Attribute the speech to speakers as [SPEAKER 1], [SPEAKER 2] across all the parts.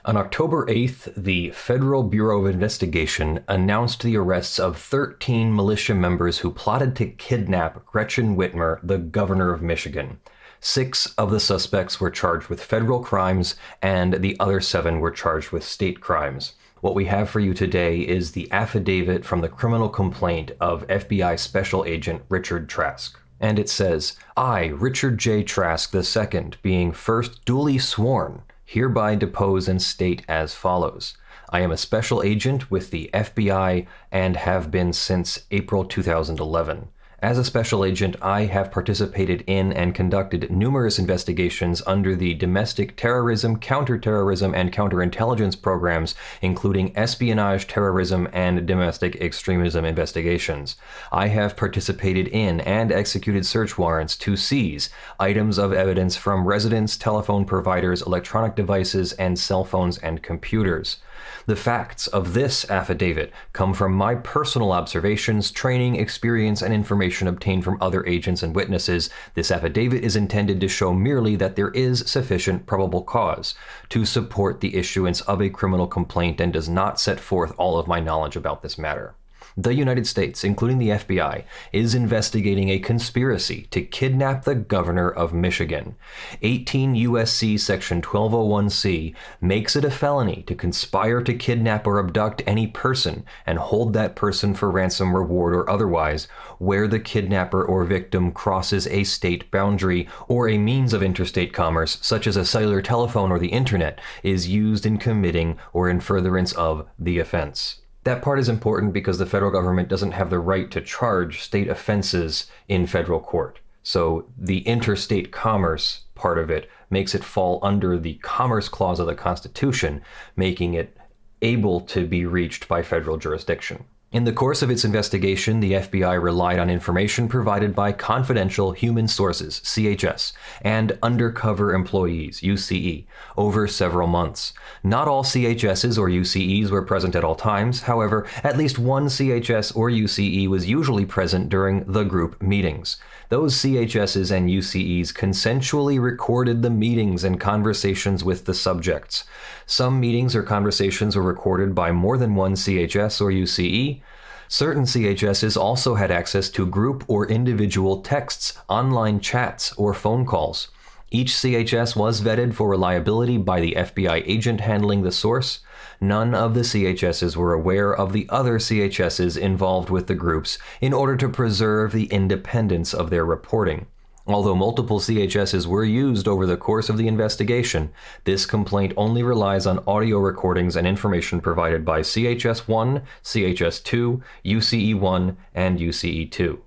[SPEAKER 1] On October 8th, the Federal Bureau of Investigation announced the arrests of 13 militia members who plotted to kidnap Gretchen Whitmer, the governor of Michigan. 6 of the suspects were charged with federal crimes, and the other 7 were charged with state crimes. What we have for you today is the affidavit from the criminal complaint of FBI Special Agent Richard Trask. And it says, "I, Richard J. Trask II, being first duly sworn, hereby depose and state as follows. I am a special agent with the FBI and have been since April 2011. As a special agent, I have participated in and conducted numerous investigations under the domestic terrorism, counterterrorism, and counterintelligence programs, including espionage, terrorism, and domestic extremism investigations. I have participated in and executed search warrants to seize items of evidence from residents, telephone providers, electronic devices, and cell phones and computers. The facts of this affidavit come from my personal observations, training, experience, and information obtained from other agents and witnesses. This affidavit is intended to show merely that there is sufficient probable cause to support the issuance of a criminal complaint and does not set forth all of my knowledge about this matter. The United States, including the FBI, is investigating a conspiracy to kidnap the governor of Michigan. 18 U.S.C. Section 1201C makes it a felony to conspire to kidnap or abduct any person and hold that person for ransom, reward, or otherwise, where the kidnapper or victim crosses a state boundary or a means of interstate commerce, such as a cellular telephone or the internet, is used in committing or in furtherance of the offense. That part is important because the federal government doesn't have the right to charge state offenses in federal court. So the interstate commerce part of it makes it fall under the Commerce Clause of the Constitution, making it able to be reached by federal jurisdiction. In the course of its investigation, the FBI relied on information provided by confidential human sources, CHS, and undercover employees, UCE, over several months. Not all CHSs or UCEs were present at all times. However, at least one CHS or UCE was usually present during the group meetings. Those CHSs and UCEs consensually recorded the meetings and conversations with the subjects. Some meetings or conversations were recorded by more than one CHS or UCE. Certain CHSs also had access to group or individual texts, online chats, or phone calls. Each CHS was vetted for reliability by the FBI agent handling the source. None of the CHSs were aware of the other CHSs involved with the groups in order to preserve the independence of their reporting. Although multiple CHSs were used over the course of the investigation, this complaint only relies on audio recordings and information provided by CHS-1, CHS-2, UCE-1, and UCE-2.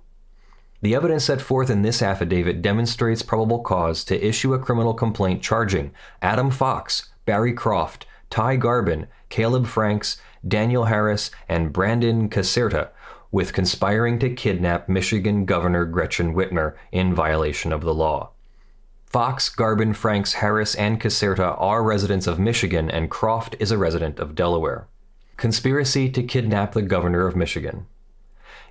[SPEAKER 1] The evidence set forth in this affidavit demonstrates probable cause to issue a criminal complaint charging Adam Fox, Barry Croft, Ty Garbin, Caleb Franks, Daniel Harris, and Brandyn Cassandra with conspiring to kidnap Michigan Governor Gretchen Whitmer in violation of the law. Fox, Garbin, Franks, Harris, and Cassandra are residents of Michigan, and Croft is a resident of Delaware. Conspiracy to kidnap the governor of Michigan.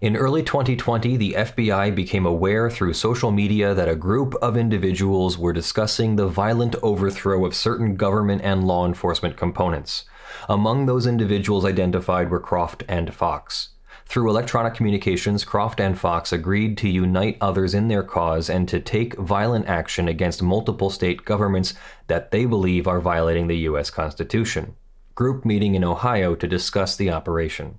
[SPEAKER 1] In early 2020, the FBI became aware through social media that a group of individuals were discussing the violent overthrow of certain government and law enforcement components. Among those individuals identified were Croft and Fox. Through electronic communications, Croft and Fox agreed to unite others in their cause and to take violent action against multiple state governments that they believe are violating the U.S. Constitution. Group meeting in Ohio to discuss the operation.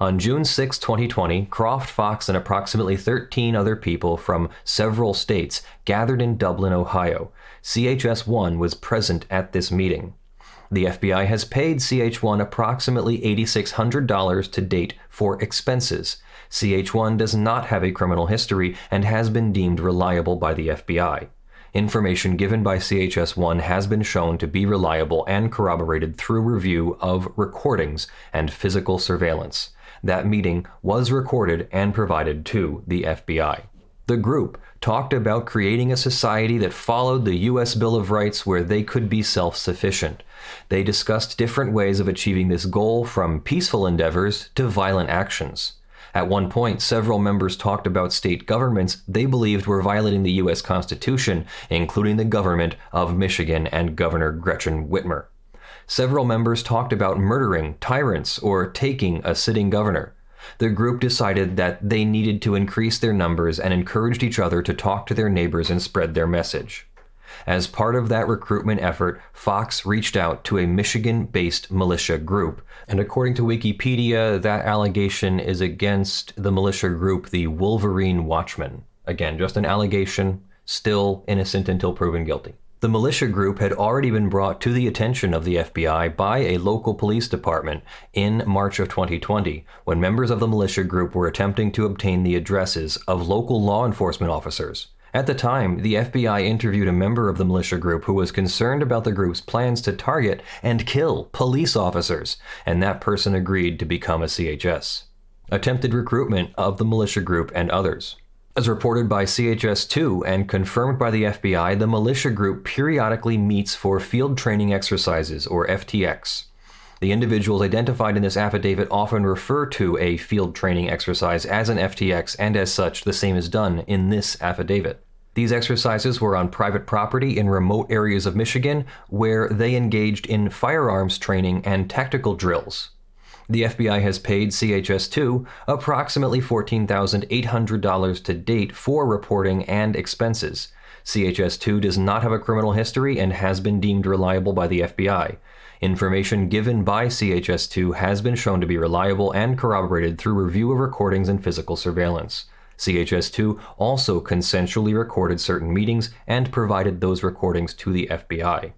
[SPEAKER 1] On June 6, 2020, Croft, Fox, and approximately 13 other people from several states gathered in Dublin, Ohio. CHS-1 was present at this meeting. The FBI has paid CH1 approximately $8,600 to date for expenses. CH1 does not have a criminal history and has been deemed reliable by the FBI. Information given by CHS1 has been shown to be reliable and corroborated through review of recordings and physical surveillance. That meeting was recorded and provided to the FBI. The group talked about creating a society that followed the U.S. Bill of Rights where they could be self-sufficient. They discussed different ways of achieving this goal, from peaceful endeavors to violent actions. At one point, several members talked about state governments they believed were violating the U.S. Constitution, including the government of Michigan and Governor Gretchen Whitmer. Several members talked about murdering tyrants or taking a sitting governor. The group decided that they needed to increase their numbers and encouraged each other to talk to their neighbors and spread their message. As part of that recruitment effort, Fox reached out to a Michigan-based militia group, and according to Wikipedia, that allegation is against the militia group the Wolverine Watchmen. Again, just an allegation, still innocent until proven guilty. The militia group had already been brought to the attention of the FBI by a local police department in March of 2020, when members of the militia group were attempting to obtain the addresses of local law enforcement officers. At the time, the FBI interviewed a member of the militia group who was concerned about the group's plans to target and kill police officers, and that person agreed to become a CHS. Attempted recruitment of the militia group and others. As reported by CHS-2 and confirmed by the FBI, the militia group periodically meets for field training exercises, or FTX. The individuals identified in this affidavit often refer to a field training exercise as an FTX, and as such, the same is done in this affidavit. These exercises were on private property in remote areas of Michigan, where they engaged in firearms training and tactical drills. The FBI has paid CHS-2 approximately $14,800 to date for reporting and expenses. CHS-2 does not have a criminal history and has been deemed reliable by the FBI. Information given by CHS-2 has been shown to be reliable and corroborated through review of recordings and physical surveillance. CHS-2 also consensually recorded certain meetings and provided those recordings to the FBI.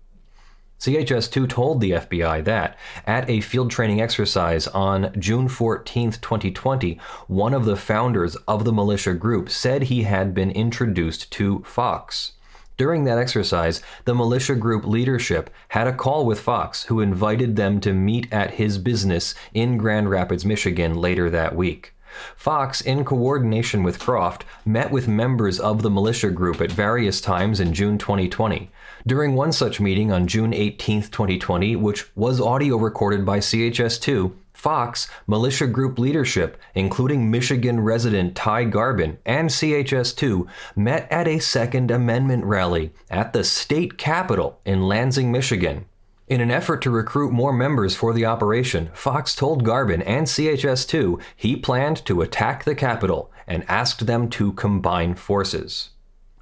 [SPEAKER 1] CHS-2 told the FBI that, at a field training exercise on June 14, 2020, one of the founders of the militia group said he had been introduced to Fox. During that exercise, the militia group leadership had a call with Fox, who invited them to meet at his business in Grand Rapids, Michigan later that week. Fox, in coordination with Croft, met with members of the militia group at various times in June 2020. During one such meeting on June 18, 2020, which was audio recorded by CHS-2, Fox, militia group leadership, including Michigan resident Ty Garbin, and CHS-2, met at a Second Amendment rally at the state capitol in Lansing, Michigan. In an effort to recruit more members for the operation, Fox told Garbin and CHS-2 he planned to attack the Capitol and asked them to combine forces.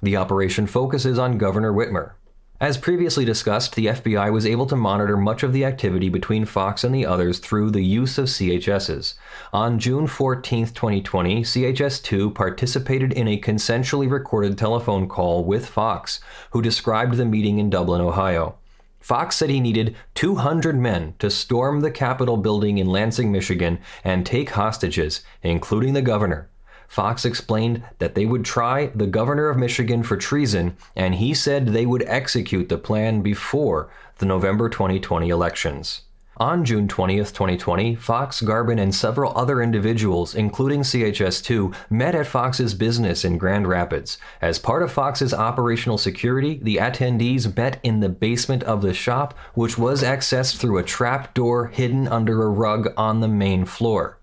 [SPEAKER 1] The operation focuses on Governor Whitmer. As previously discussed, the FBI was able to monitor much of the activity between Fox and the others through the use of CHSs. On June 14, 2020, CHS-2 participated in a consensually recorded telephone call with Fox, who described the meeting in Dublin, Ohio. Fox said he needed 200 men to storm the Capitol building in Lansing, Michigan, and take hostages, including the governor. Fox explained that they would try the governor of Michigan for treason, and he said they would execute the plan before the November 2020 elections. On June 20th, 2020, Fox, Garbin, and several other individuals, including CHS-2, met at Fox's business in Grand Rapids. As part of Fox's operational security, the attendees met in the basement of the shop, which was accessed through a trap door hidden under a rug on the main floor.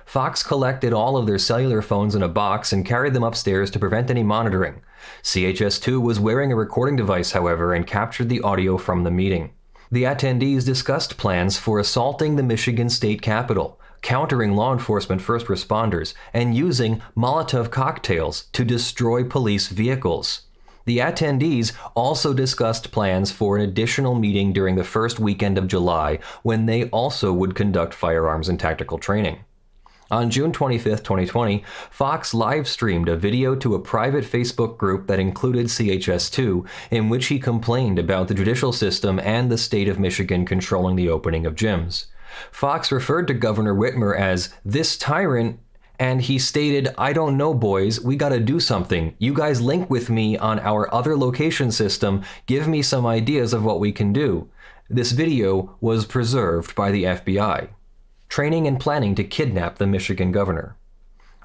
[SPEAKER 1] Fox collected all of their cellular phones in a box and carried them upstairs to prevent any monitoring. CHS-2 was wearing a recording device, however, and captured the audio from the meeting. The attendees discussed plans for assaulting the Michigan State Capitol, countering law enforcement first responders, and using Molotov cocktails to destroy police vehicles. The attendees also discussed plans for an additional meeting during the first weekend of July, when they also would conduct firearms and tactical training. On June 25, 2020, Fox live-streamed a video to a private Facebook group that included CHS-2, in which he complained about the judicial system and the state of Michigan controlling the opening of gyms. Fox referred to Governor Whitmer as "this tyrant," and he stated, "I don't know, boys, we gotta do something. You guys link with me on our other location system, give me some ideas of what we can do." This video was preserved by the FBI. Training and planning to kidnap the Michigan governor.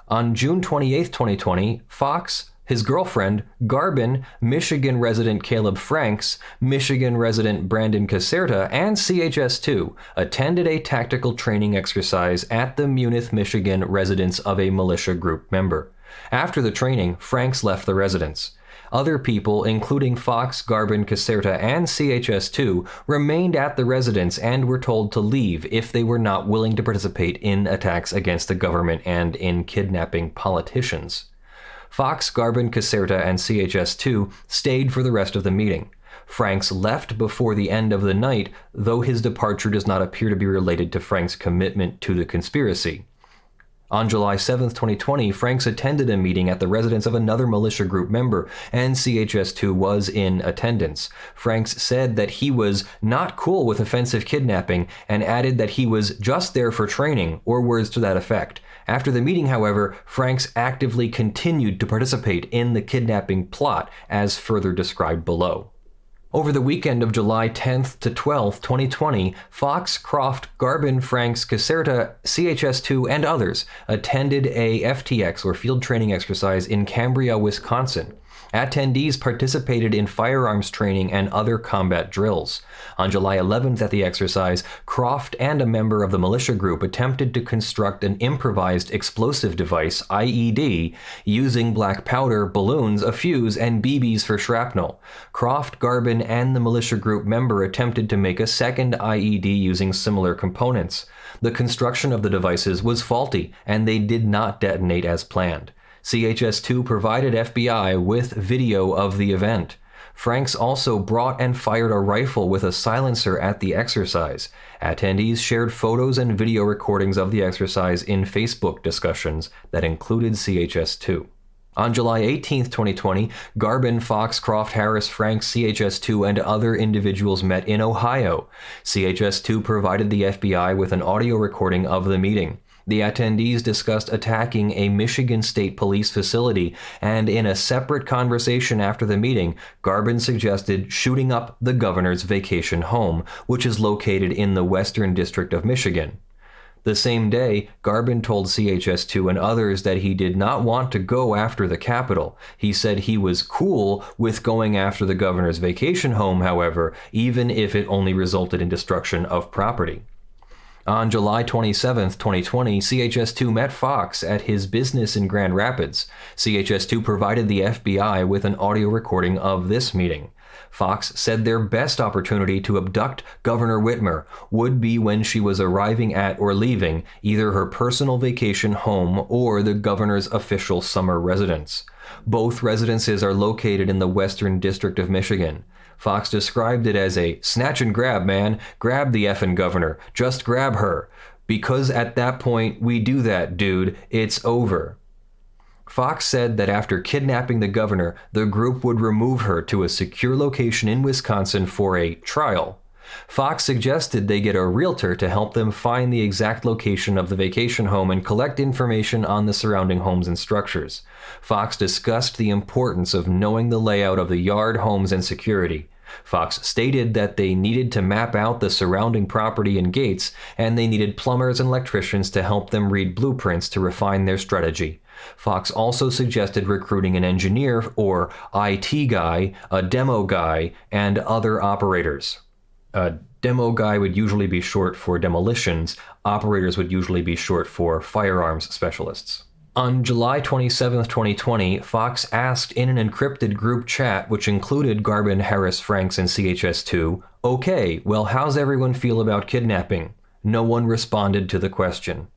[SPEAKER 1] On June 28, 2020, Fox, his girlfriend, Garbin, Michigan resident Caleb Franks, Michigan resident Brandyn Cassandra, and CHS-2 attended a tactical training exercise at the Munith, Michigan residence of a militia group member. After the training, Franks left the residence. Other people, including Fox, Garbin, Caserta, and CHS-2, remained at the residence and were told to leave if they were not willing to participate in attacks against the government and in kidnapping politicians. Fox, Garbin, Caserta, and CHS-2 stayed for the rest of the meeting. Franks left before the end of the night, though his departure does not appear to be related to Frank's commitment to the conspiracy. On July 7, 2020, Franks attended a meeting at the residence of another militia group member, and CHS-2 was in attendance. Franks said that he was not cool with offensive kidnapping and added that he was just there for training, or words to that effect. After the meeting, however, Franks actively continued to participate in the kidnapping plot, as further described below. Over the weekend of July 10th to 12th, 2020, Fox, Croft, Garbin, Franks, Caserta, CHS-2, and others attended a FTX, or field training exercise, in Cambria, Wisconsin. Attendees participated in firearms training and other combat drills. On July 11th at the exercise, Croft and a member of the militia group attempted to construct an improvised explosive device, IED, using black powder, balloons, a fuse, and BBs for shrapnel. Croft, Garbin, and the militia group member attempted to make a second IED using similar components. The construction of the devices was faulty, and they did not detonate as planned. CHS-2 provided FBI with video of the event. Franks also brought and fired a rifle with a silencer at the exercise. Attendees shared photos and video recordings of the exercise in Facebook discussions that included CHS-2. On July 18, 2020, Garbin, Fox, Croft, Harris, Franks, CHS-2, and other individuals met in Ohio. CHS-2 provided the FBI with an audio recording of the meeting. The attendees discussed attacking a Michigan State Police facility, and in a separate conversation after the meeting, Garbin suggested shooting up the governor's vacation home, which is located in the Western District of Michigan. The same day, Garbin told CHS-2 and others that he did not want to go after the Capitol. He said he was cool with going after the governor's vacation home, however, even if it only resulted in destruction of property. On July 27, 2020, CHS-2 met Fox at his business in Grand Rapids. CHS-2 provided the FBI with an audio recording of this meeting. Fox said their best opportunity to abduct Governor Whitmer would be when she was arriving at or leaving either her personal vacation home or the governor's official summer residence. Both residences are located in the Western District of Michigan. Fox described it as a snatch and grab, man. Grab the effing governor. Just grab her. Because at that point, we do that, dude. It's over. Fox said that after kidnapping the governor, the group would remove her to a secure location in Wisconsin for a trial. Fox suggested they get a realtor to help them find the exact location of the vacation home and collect information on the surrounding homes and structures. Fox discussed the importance of knowing the layout of the yard, homes, and security. Fox stated that they needed to map out the surrounding property and gates, and they needed plumbers and electricians to help them read blueprints to refine their strategy. Fox also suggested recruiting an engineer or IT guy, a demo guy, and other operators. A demo guy would usually be short for demolitions. Operators would usually be short for firearms specialists. On July 27, 2020, Fox asked in an encrypted group chat, which included Garbin, Harris, Franks, and CHS-2, "Okay, well, how's everyone feel about kidnapping?" No one responded to the question.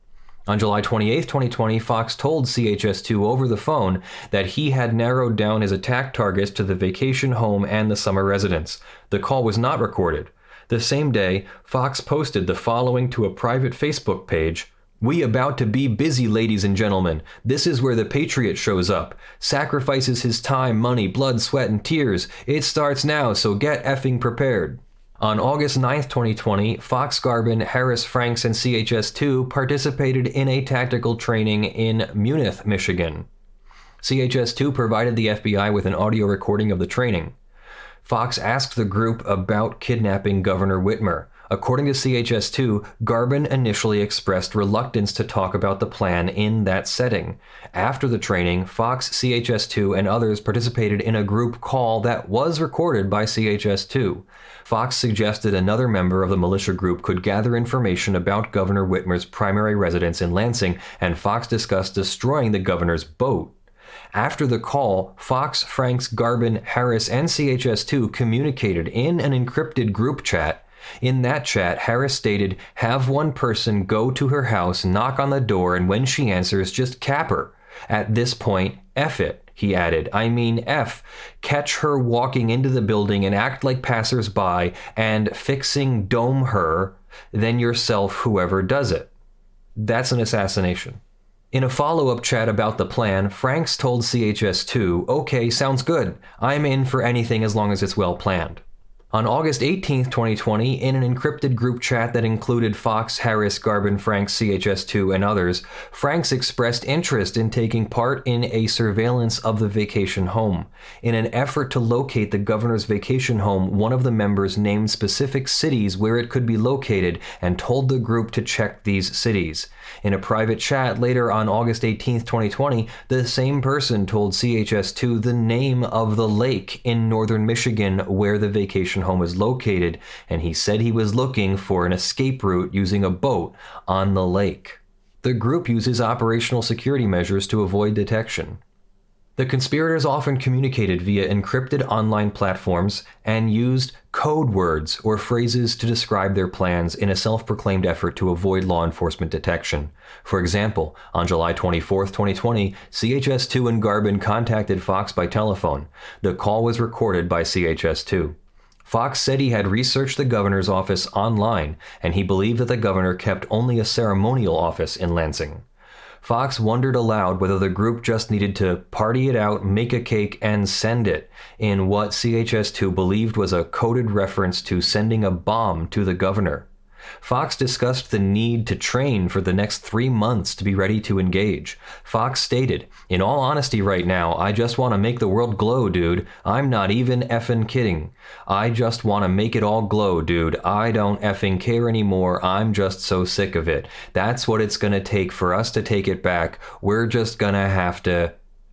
[SPEAKER 1] On July 28, 2020, Fox told CHS-2 over the phone that he had narrowed down his attack targets to the vacation home and the summer residence. The call was not recorded. The same day, Fox posted the following to a private Facebook page: "We about to be busy, ladies and gentlemen. This is where the Patriot shows up. Sacrifices his time, money, blood, sweat, and tears. It starts now, so get effing prepared." On August 9, 2020, Fox, Garbin, Harris, Franks, and CHS-2 participated in a tactical training in Munith, Michigan. CHS-2 provided the FBI with an audio recording of the training. Fox asked the group about kidnapping Governor Whitmer. According to CHS-2, Garbin initially expressed reluctance to talk about the plan in that setting. After the training, Fox, CHS-2, and others participated in a group call that was recorded by CHS-2. Fox suggested another member of the militia group could gather information about Governor Whitmer's primary residence in Lansing, and Fox discussed destroying the governor's boat. After the call, Fox, Franks, Garvin, Harris, and CHS2 communicated in an encrypted group chat. In that chat, Harris stated, "Have one person go to her house, knock on the door, and when she answers, just cap her. At this point, F it," he added. "I mean F. Catch her walking into the building and act like passers-by and fixing dome her, then yourself whoever does it." That's an assassination. In a follow-up chat about the plan, Franks told CHS2, "Okay, sounds good. I'm in for anything as long as it's well planned." On August 18, 2020, in an encrypted group chat that included Fox, Harris, Garvin, Franks, CHS2, and others, Franks expressed interest in taking part in a surveillance of the vacation home. In an effort to locate the governor's vacation home, one of the members named specific cities where it could be located and told the group to check these cities. In a private chat later on August 18, 2020, the same person told CHS2 the name of the lake in northern Michigan where the vacation home is located, and he said he was looking for an escape route using a boat on the lake. The group uses operational security measures to avoid detection. The conspirators often communicated via encrypted online platforms and used code words or phrases to describe their plans in a self-proclaimed effort to avoid law enforcement detection. For example, on July 24, 2020, CHS2 and Garvin contacted Fox by telephone. The call was recorded by CHS2. Fox said he had researched the governor's office online, and he believed that the governor kept only a ceremonial office in Lansing. Fox wondered aloud whether the group just needed to party it out, make a cake, and send it, in what CHS2 believed was a coded reference to sending a bomb to the governor. Fox discussed the need to train for the next 3 months to be ready to engage. Fox stated, "In all honesty right now, I just want to make the world glow, dude. I'm not even effing kidding. I just want to make it all glow, dude. I don't effing care anymore. I'm just so sick of it. That's what it's gonna take for us to take it back. We're just gonna have to...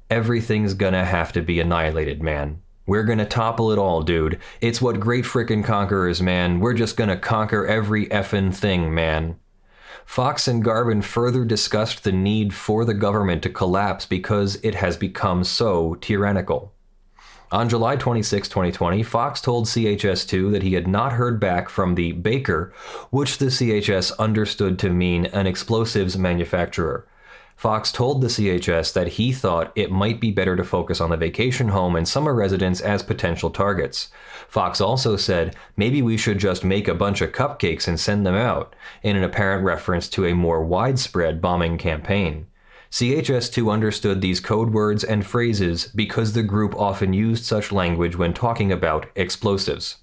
[SPEAKER 1] Everything's gonna have to be annihilated, man. We're gonna topple it all, dude. It's what great frickin' conquerors, man. We're just gonna conquer every effin' thing, man." Fox and Garvin further discussed the need for the government to collapse because it has become so tyrannical. On July 26, 2020, Fox told CHS2 that he had not heard back from the baker, which the CHS understood to mean an explosives manufacturer. Fox told the CHS that he thought it might be better to focus on the vacation home and summer residents as potential targets. Fox also said, "Maybe we should just make a bunch of cupcakes and send them out," in an apparent reference to a more widespread bombing campaign. CHS2 understood these code words and phrases because the group often used such language when talking about explosives.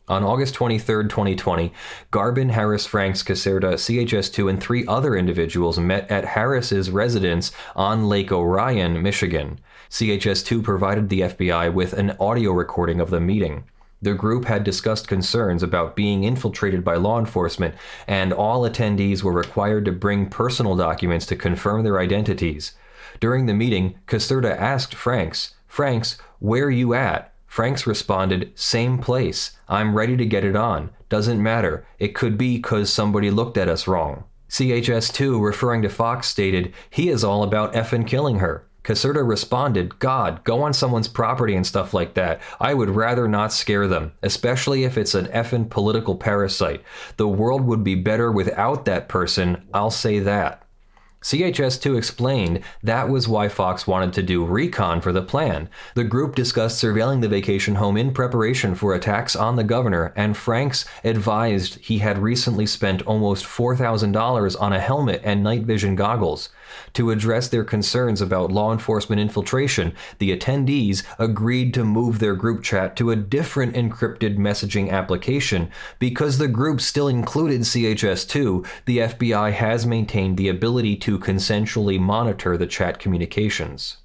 [SPEAKER 1] On August 23, 2020, Garvin, Harris, Franks, Cassandra, CHS2, and 3 other individuals met at Harris's residence on Lake Orion, Michigan. CHS2 provided the FBI with an audio recording of the meeting. The group had discussed concerns about being infiltrated by law enforcement, and all attendees were required to bring personal documents to confirm their identities. During the meeting, Cassandra asked Franks, "Franks, where you at?" Franks responded, "Same place. I'm ready to get it on. Doesn't matter. It could be 'cause somebody looked at us wrong." CHS2, referring to Fox, stated, "He is all about effing killing her." Cassandra responded, "God, go on someone's property and stuff like that. I would rather not scare them, especially if it's an effing political parasite. The world would be better without that person, I'll say that." CHS2 explained that was why Fox wanted to do recon for the plan. The group discussed surveilling the vacation home in preparation for attacks on the governor, and Franks advised he had recently spent almost $4,000 on a helmet and night vision goggles. To address their concerns about law enforcement infiltration, the attendees agreed to move their group chat to a different encrypted messaging application. Because the group still included CHS2, the FBI has maintained the ability to consensually monitor the chat communications.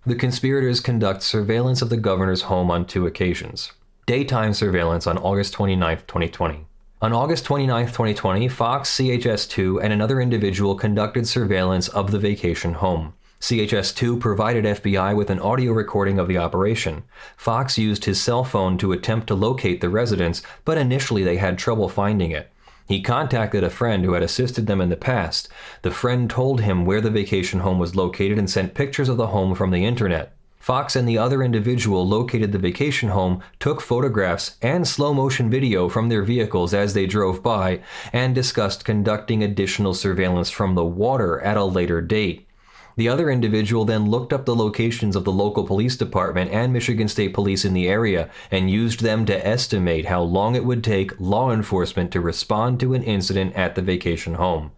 [SPEAKER 1] The conspirators conduct surveillance of the governor's home on 2 occasions. Daytime surveillance on August 29, 2020. On August 29, 2020, Fox, CHS2, and another individual conducted surveillance of the vacation home. CHS2 provided FBI with an audio recording of the operation. Fox used his cell phone to attempt to locate the residence, but initially they had trouble finding it. He contacted a friend who had assisted them in the past. The friend told him where the vacation home was located and sent pictures of the home from the internet. Fox and the other individual located the vacation home, took photographs and slow-motion video from their vehicles as they drove by, and discussed conducting additional surveillance from the water at a later date. The other individual then looked up the locations of the local police department and Michigan State Police in the area and used them to estimate how long it would take law enforcement to respond to an incident at the vacation home.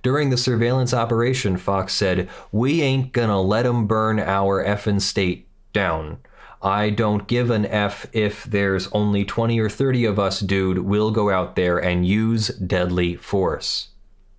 [SPEAKER 1] During the surveillance operation, Fox said, "We ain't gonna let 'em burn our effing state down. I don't give an F if there's only 20 or 30 of us, dude. We'll go out there and use deadly force."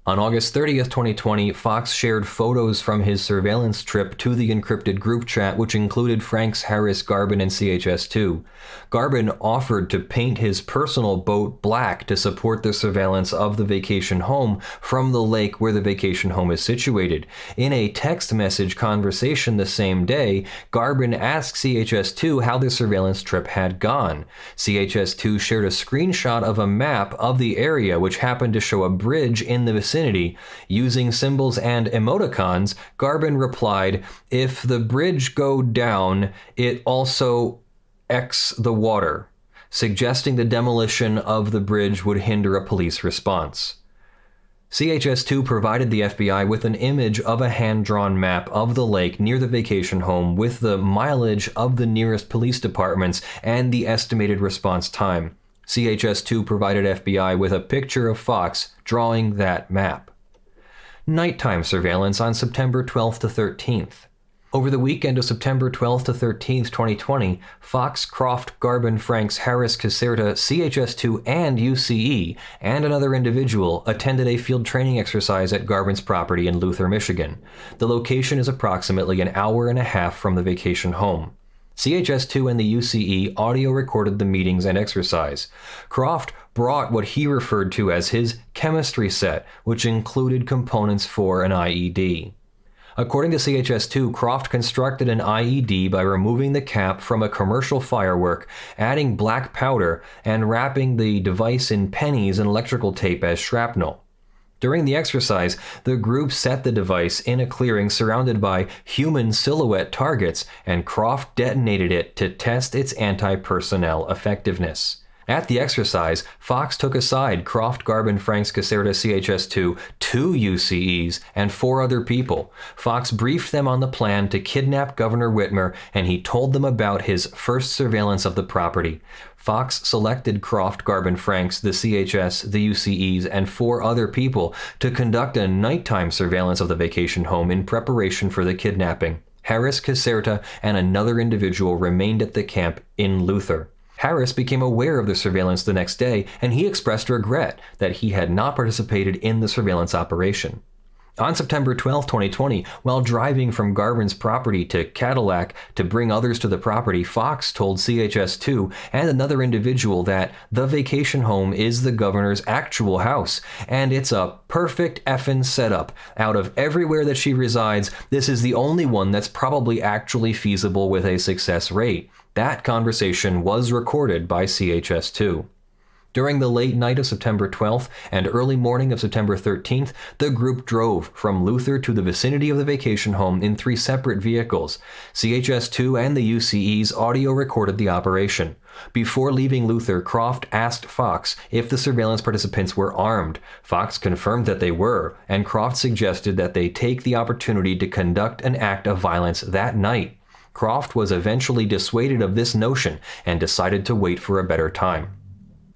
[SPEAKER 1] On August 30th, 2020, Fox shared photos from his surveillance trip to the encrypted group chat, which included Franks, Harris, Garbin, and CHS-2. Garbin offered to paint his personal boat black to support the surveillance of the vacation home from the lake where the vacation home is situated. In a text message conversation the same day, Garbin asked CHS-2 how the surveillance trip had gone. CHS-2 shared a screenshot of a map of the area, which happened to show a bridge in the vicinity. Using symbols and emoticons, Garbin replied, "If the bridge go down, it also X the water," suggesting the demolition of the bridge would hinder a police response. CHS-2 provided the FBI with an image of a hand-drawn map of the lake near the vacation home with the mileage of the nearest police departments and the estimated response time. CHS-2 provided FBI with a picture of Fox drawing that map. Nighttime surveillance on September 12th to 13th. Over the weekend of September 12th to 13th, 2020, Fox, Croft, Garbin, Franks, Harris, Cassandra, CHS-2, and UCE, and another individual attended a field training exercise at Garbin's property in Luther, Michigan. The location is approximately an hour and a half from the vacation home. CHS-2 and the UCE audio recorded the meetings and exercise. Croft brought what he referred to as his chemistry set, which included components for an IED. According to CHS-2, Croft constructed an IED by removing the cap from a commercial firework, adding black powder, and wrapping the device in pennies and electrical tape as shrapnel. During the exercise, the group set the device in a clearing surrounded by human silhouette targets, and Croft detonated it to test its anti-personnel effectiveness. At the exercise, Fox took aside Croft, Garbin, Franks, Cassandra, CHS-2, 2 UCEs, and 4 other people. Fox briefed them on the plan to kidnap Governor Whitmer, and he told them about his first surveillance of the property. Fox selected Croft, Garbin, Franks, the CHS, the UCEs, and 4 other people to conduct a nighttime surveillance of the vacation home in preparation for the kidnapping. Harris, Cassandra, and another individual remained at the camp in Luther. Harris became aware of the surveillance the next day, and he expressed regret that he had not participated in the surveillance operation. On September 12, 2020, while driving from Garbin's property to Cadillac to bring others to the property, Fox told CHS-2 and another individual that the vacation home is the governor's actual house, and it's a perfect effing setup. Out of everywhere that she resides, this is the only one that's probably actually feasible with a success rate. That conversation was recorded by CHS-2. During the late night of September 12th and early morning of September 13th, the group drove from Luther to the vicinity of the vacation home in 3 separate vehicles. CHS-2 and the UCE's audio recorded the operation. Before leaving Luther, Croft asked Fox if the surveillance participants were armed. Fox confirmed that they were, and Croft suggested that they take the opportunity to conduct an act of violence that night. Croft was eventually dissuaded of this notion and decided to wait for a better time.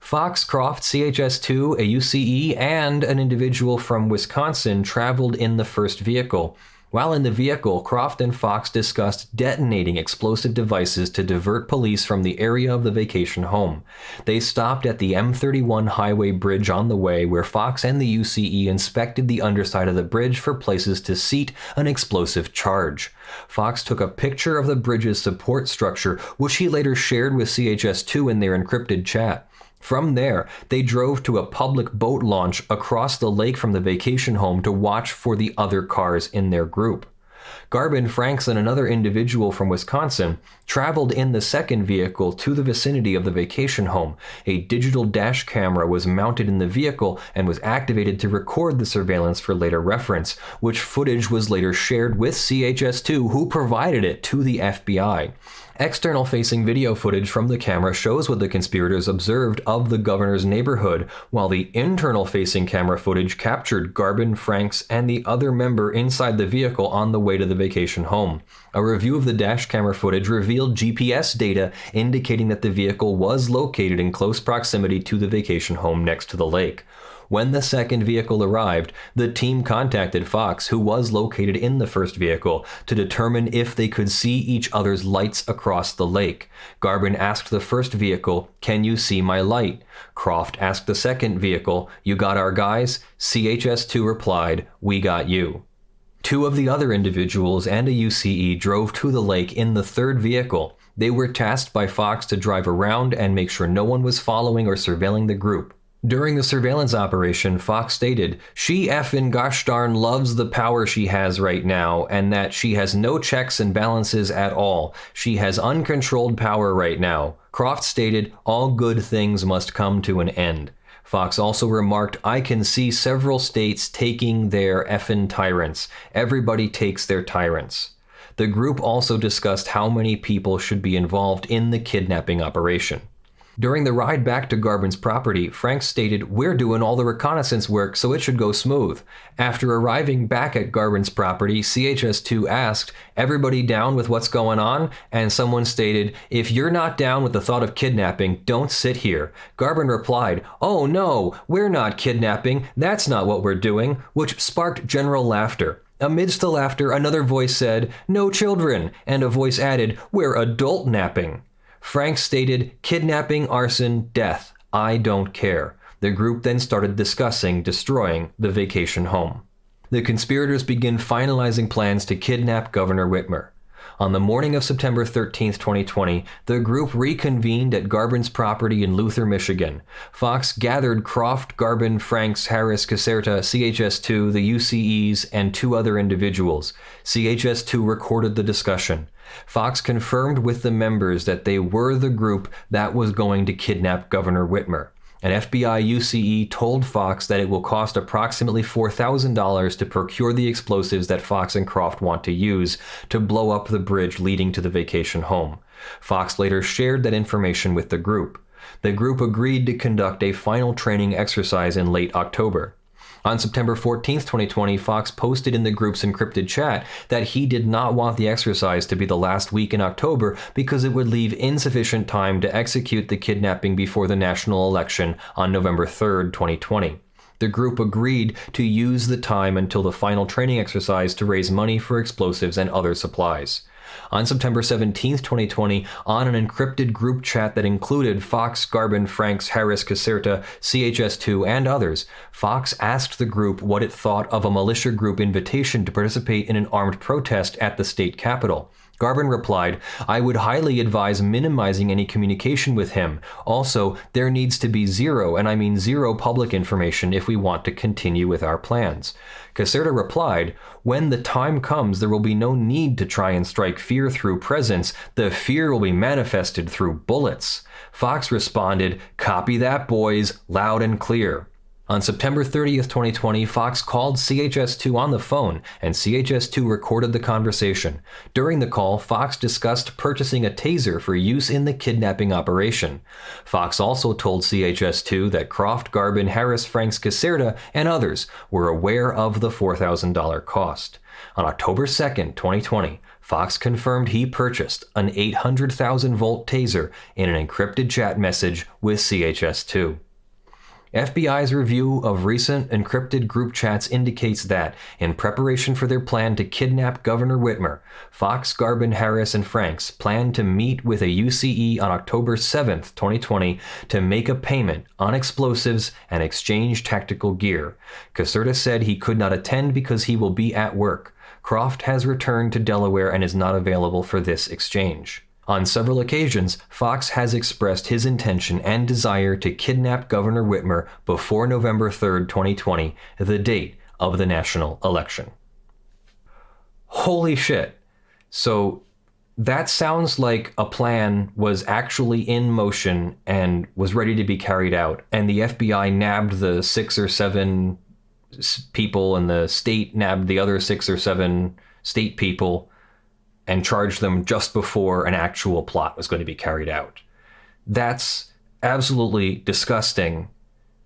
[SPEAKER 1] Fox, Croft, CHS-2, a UCE, and an individual from Wisconsin traveled in the first vehicle. While in the vehicle, Croft and Fox discussed detonating explosive devices to divert police from the area of the vacation home. They stopped at the M31 highway bridge on the way, where Fox and the UCE inspected the underside of the bridge for places to seat an explosive charge. Fox took a picture of the bridge's support structure, which he later shared with CHS-2 in their encrypted chat. From there, they drove to a public boat launch across the lake from the vacation home to watch for the other cars in their group. Garbin, Franks, and another individual from Wisconsin traveled in the second vehicle to the vicinity of the vacation home. A digital dash camera was mounted in the vehicle and was activated to record the surveillance for later reference, which footage was later shared with CHS-2, who provided it to the FBI. External-facing video footage from the camera shows what the conspirators observed of the governor's neighborhood, while the internal-facing camera footage captured Garbin, Franks, and the other member inside the vehicle on the way to the vacation home. A review of the dash camera footage revealed GPS data indicating that the vehicle was located in close proximity to the vacation home next to the lake. When the second vehicle arrived, the team contacted Fox, who was located in the first vehicle, to determine if they could see each other's lights across the lake. Garbin asked the first vehicle, "Can you see my light?" Croft asked the second vehicle, "You got our guys?" CHS-2 replied, "We got you." Two of the other individuals and a UCE drove to the lake in the third vehicle. They were tasked by Fox to drive around and make sure no one was following or surveilling the group. During the surveillance operation, Fox stated, "She effing gosh darn loves the power she has right now, and that she has no checks and balances at all. She has uncontrolled power right now." Croft stated, "All good things must come to an end." Fox also remarked, "I can see several states taking their effing tyrants. Everybody takes their tyrants." The group also discussed how many people should be involved in the kidnapping operation. During the ride back to Garbin's property, Frank stated, "We're doing all the reconnaissance work, so it should go smooth." After arriving back at Garbin's property, CHS-2 asked, "Everybody down with what's going on?" And someone stated, "If you're not down with the thought of kidnapping, don't sit here." Garbin replied, "Oh no, we're not kidnapping, that's not what we're doing," which sparked general laughter. Amidst the laughter, another voice said, "No children," and a voice added, "We're adult napping." Frank stated, "Kidnapping, arson, death. I don't care." The group then started discussing destroying the vacation home. The conspirators begin finalizing plans to kidnap Governor Whitmer. On the morning of September 13th, 2020, the group reconvened at Garbin's property in Luther, Michigan. Fox gathered Croft, Garbin, Franks, Harris, Cassandra, CHS-2, the UCEs, and two other individuals. CHS-2 recorded the discussion. Fox confirmed with the members that they were the group that was going to kidnap Governor Whitmer. An FBI UCE told Fox that it will cost approximately $4,000 to procure the explosives that Fox and Croft want to use to blow up the bridge leading to the vacation home. Fox later shared that information with the group. The group agreed to conduct a final training exercise in late October. On September 14th, 2020, Fox posted in the group's encrypted chat that he did not want the exercise to be the last week in October because it would leave insufficient time to execute the kidnapping before the national election on November 3rd, 2020. The group agreed to use the time until the final training exercise to raise money for explosives and other supplies. On September 17th, 2020, on an encrypted group chat that included Fox, Garbin, Franks, Harris, Cassandra, CHS-2, and others, Fox asked the group what it thought of a militia group invitation to participate in an armed protest at the state capitol. Garbin replied, "I would highly advise minimizing any communication with him. Also, there needs to be zero, and I mean zero public information if we want to continue with our plans." Cassandra replied, "When the time comes, there will be no need to try and strike fear through presence. The fear will be manifested through bullets." Fox responded, "Copy that, boys, loud and clear." On September 30th, 2020, Fox called CHS-2 on the phone, and CHS-2 recorded the conversation. During the call, Fox discussed purchasing a taser for use in the kidnapping operation. Fox also told CHS-2 that Croft, Garbin, Harris, Franks, Cassandra, and others were aware of the $4,000 cost. On October 2nd, 2020, Fox confirmed he purchased an 800,000-volt taser in an encrypted chat message with CHS-2. FBI's review of recent encrypted group chats indicates that, in preparation for their plan to kidnap Governor Whitmer, Fox, Garbin, Harris, and Franks planned to meet with a UCE on October 7th, 2020, to make a payment on explosives and exchange tactical gear. Cassandra said he could not attend because he will be at work. Croft has returned to Delaware and is not available for this exchange. On several occasions, Fox has expressed his intention and desire to kidnap Governor Whitmer before November 3rd, 2020, the date of the national election. Holy shit. So that sounds like a plan was actually in motion and was ready to be carried out. And the FBI nabbed the 6 or 7 people, and the state nabbed the other 6 or 7 state people and charged them just before an actual plot was going to be carried out. That's absolutely disgusting.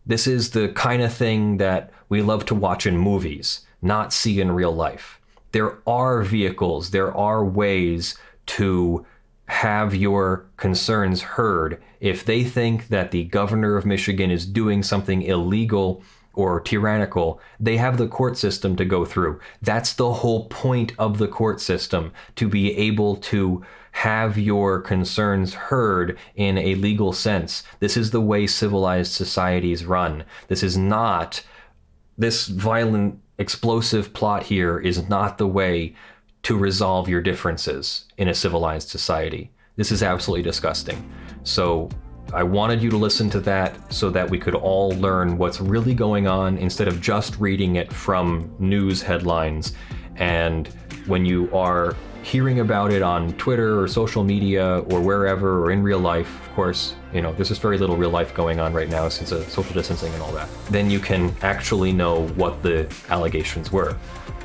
[SPEAKER 1] This is the kind of thing that we love to watch in movies, not see in real life. There are vehicles, there are ways to have your concerns heard. If they think that the governor of Michigan is doing something illegal or tyrannical, they have the court system to go through. That's the whole point of the court system, to be able to have your concerns heard in a legal sense. This is the way civilized societies run. This violent, explosive plot here is not the way to resolve your differences in a civilized society. This is absolutely disgusting. So I wanted you to listen to that so that we could all learn what's really going on instead of just reading it from news headlines. And when you are hearing about it on Twitter or social media or wherever or in real life, of course, there's just very little real life going on right now since social distancing and all that, then you can actually know what the allegations were.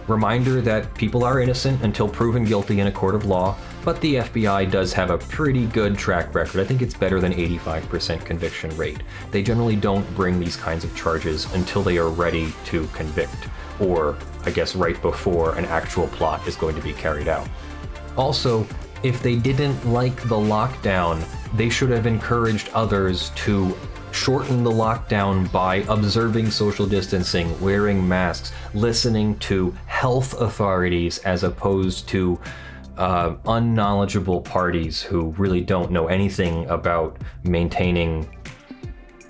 [SPEAKER 1] Reminder that people are innocent until proven guilty in a court of law, but the FBI does have a pretty good track record. I think it's better than 85% conviction rate. They generally don't bring these kinds of charges until they are ready to convict, or I guess right before an actual plot is going to be carried out. Also, if they didn't like the lockdown, they should have encouraged others to shorten the lockdown by observing social distancing, wearing masks, listening to health authorities as opposed to unknowledgeable parties who really don't know anything about maintaining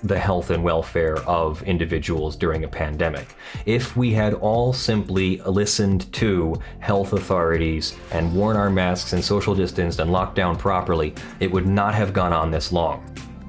[SPEAKER 1] the health and welfare of individuals during a pandemic. If we had all simply listened to health authorities and worn our masks and social distanced and locked down properly, it would not have gone on this long.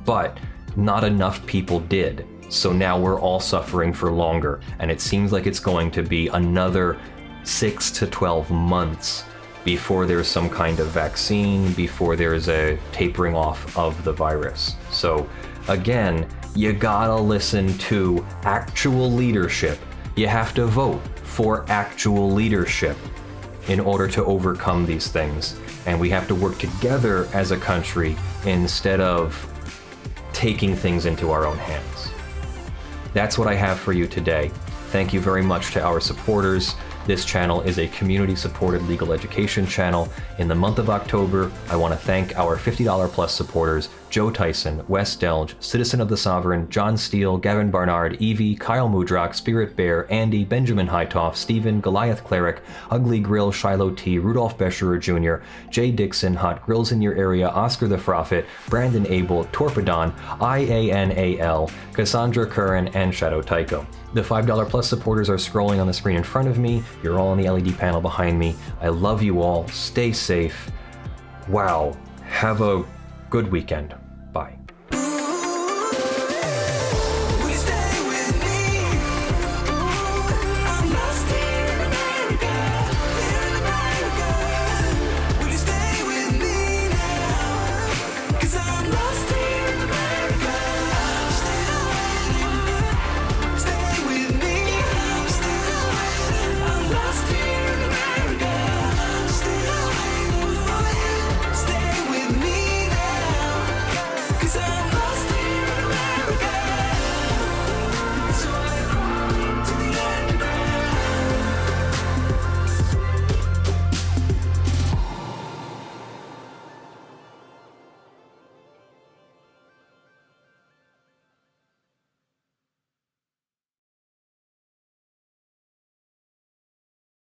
[SPEAKER 1] But not enough people did. So now we're all suffering for longer, and it seems like it's going to be another 6 to 12 months before there's some kind of vaccine, before there's a tapering off of the virus. So again, you gotta listen to actual leadership. You have to vote for actual leadership in order to overcome these things. And we have to work together as a country instead of taking things into our own hands. That's what I have for you today. Thank you very much to our supporters. This channel is a community-supported legal education channel. In the month of October, I want to thank our $50 plus supporters: Joe Tyson, Wes Delj, Citizen of the Sovereign, John Steele, Gavin Barnard, Eevi, Kyle Mudrak, Spirit Bear, Andy, Benjamin Hitov, Stephen, Goliath Cleric, Ugly Grill, Shielo T, Rudolph Bescherer Jr., Jay Dixon, HotGrillsInYourArea, Oscar the Phrophet, Brandyn, Abel, Torpedan, IANAL, Cassandra, Curran, and ShadowTycho. The $5 plus supporters are scrolling on the screen in front of me. You're all on the LED panel behind me. I love you all. Stay safe. Wow. Have a good weekend.